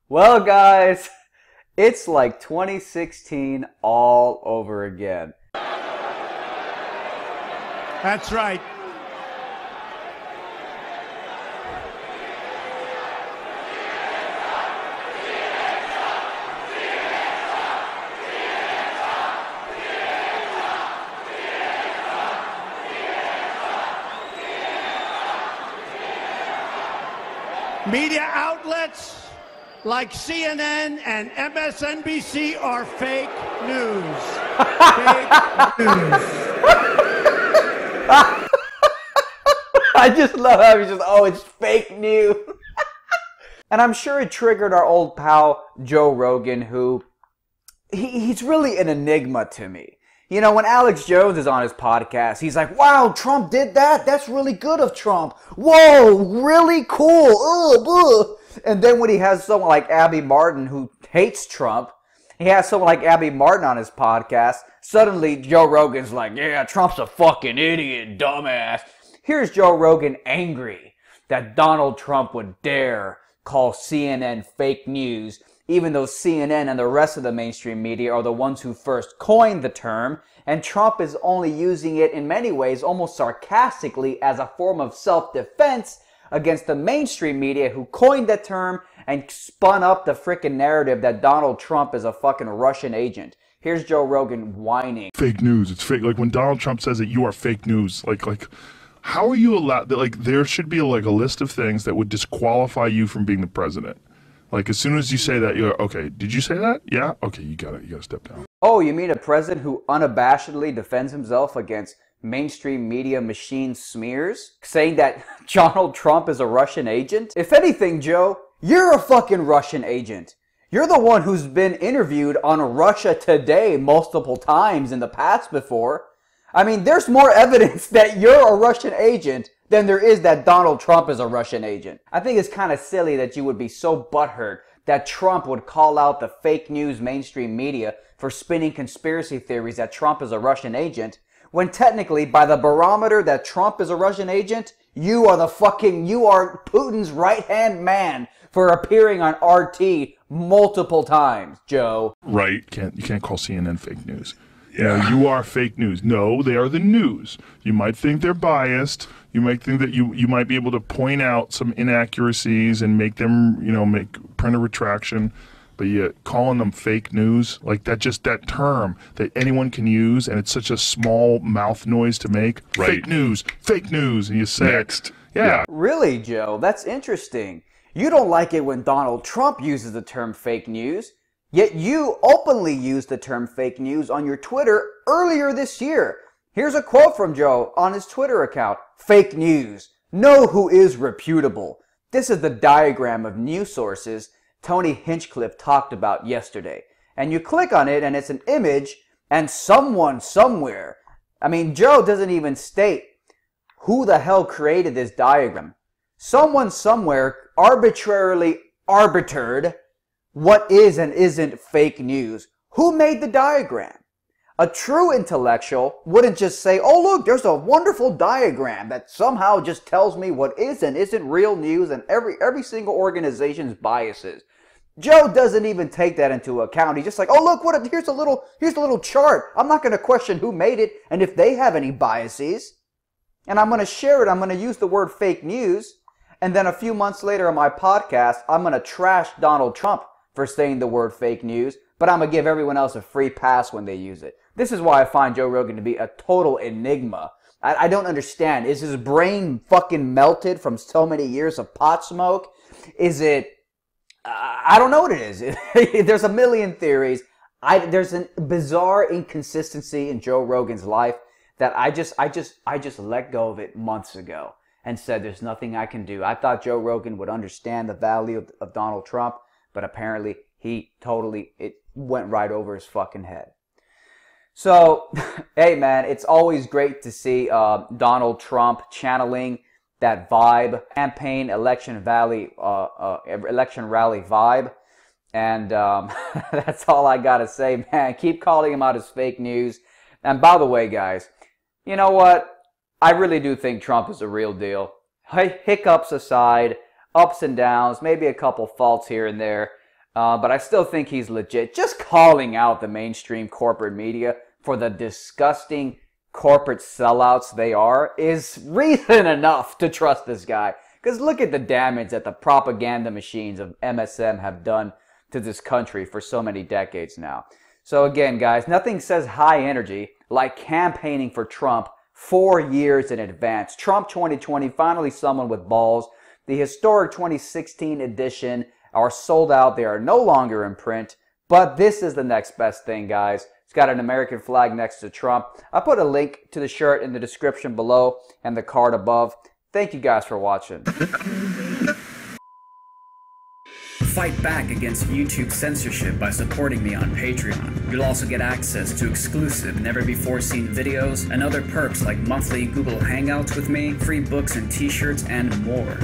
Well, guys, it's like 2016 all over again. That's right. Media outlets like CNN and MSNBC are fake news. Fake news. I just love how he's just, oh, it's fake news. And I'm sure it triggered our old pal Joe Rogan, who, he's really an enigma to me. You know, when Alex Jones is on his podcast, he's like, wow, Trump did that? That's really good of Trump. Whoa, really cool. And then when he has someone like Abby Martin who hates Trump, he has someone like Abby Martin on his podcast, suddenly Joe Rogan's like, yeah, Trump's a fucking idiot, dumbass. Here's Joe Rogan angry that Donald Trump would dare call CNN fake news, even though CNN and the rest of the mainstream media are the ones who first coined the term, and Trump is only using it in many ways almost sarcastically as a form of self-defense against the mainstream media who coined the term and spun up the frickin' narrative that Donald Trump is a fucking Russian agent. Here's Joe Rogan whining. Fake news, it's fake. Like when Donald Trump says that you are fake news, like how are you allowed, like there should be like a list of things that would disqualify you from being the president. Like, as soon as you say that, you're okay, did you say that? Yeah? Okay, you gotta step down. Oh, you mean a president who unabashedly defends himself against mainstream media machine smears? Saying that Donald Trump is a Russian agent? If anything, Joe, you're a fucking Russian agent. You're the one who's been interviewed on Russia Today multiple times in the past before. I mean, there's more evidence that you're a Russian agent than there is that Donald Trump is a Russian agent. I think it's kind of silly that you would be so butthurt that Trump would call out the fake news mainstream media for spinning conspiracy theories that Trump is a Russian agent, when technically, by the barometer that Trump is a Russian agent, you are Putin's right-hand man for appearing on RT multiple times, Joe. Right. You can't call CNN fake news. Yeah, you are fake news. No, they are the news. You might think they're biased. You might think that you might be able to point out some inaccuracies and make them, print a retraction. But yet calling them fake news, like that term that anyone can use, and it's such a small mouth noise to make. Right. Fake news, and you say next. Yeah. Really, Joe? That's interesting. You don't like it when Donald Trump uses the term fake news. Yet you openly used the term fake news on your Twitter earlier this year. Here's a quote from Joe on his Twitter account. Fake news. Know who is reputable. This is the diagram of news sources Tony Hinchcliffe talked about yesterday. And you click on it and it's an image and someone somewhere. I mean, Joe doesn't even state who the hell created this diagram. Someone somewhere arbitrarily arbitered what is and isn't fake news. Who made the diagram? A true intellectual wouldn't just say, oh look, there's a wonderful diagram that somehow just tells me what is and isn't real news and every single organization's biases. Joe doesn't even take that into account. He's just like, oh look, here's a little chart. I'm not going to question who made it and if they have any biases. And I'm going to share it. I'm going to use the word fake news. And then a few months later on my podcast, I'm going to trash Donald Trump for saying the word fake news, but I'm going to give everyone else a free pass when they use it. This is why I find Joe Rogan to be a total enigma. I don't understand. Is his brain fucking melted from so many years of pot smoke? Is it... I don't know what it is. There's a million theories. There's a bizarre inconsistency in Joe Rogan's life that I just let go of it months ago and said there's nothing I can do. I thought Joe Rogan would understand the value of Donald Trump, but apparently it went right over his fucking head. So, hey man, it's always great to see Donald Trump channeling that vibe, campaign, election rally vibe. And that's all I gotta say, man. Keep calling him out as fake news. And by the way, guys, you know what? I really do think Trump is a real deal. Hiccups aside, ups and downs, maybe a couple faults here and there, but I still think he's legit. Just calling out the mainstream corporate media for the disgusting corporate sellouts they are is reason enough to trust this guy. Because look at the damage that the propaganda machines of MSM have done to this country for so many decades now. So again, guys, nothing says high energy like campaigning for Trump 4 years in advance. Trump 2020, finally someone with balls. The historic 2016 edition are sold out. They are no longer in print. But this is the next best thing, guys. It's got an American flag next to Trump. I put a link to the shirt in the description below and the card above. Thank you guys for watching. Fight back against YouTube censorship by supporting me on Patreon. You'll also get access to exclusive, never-before-seen videos and other perks like monthly Google Hangouts with me, free books and t-shirts, and more.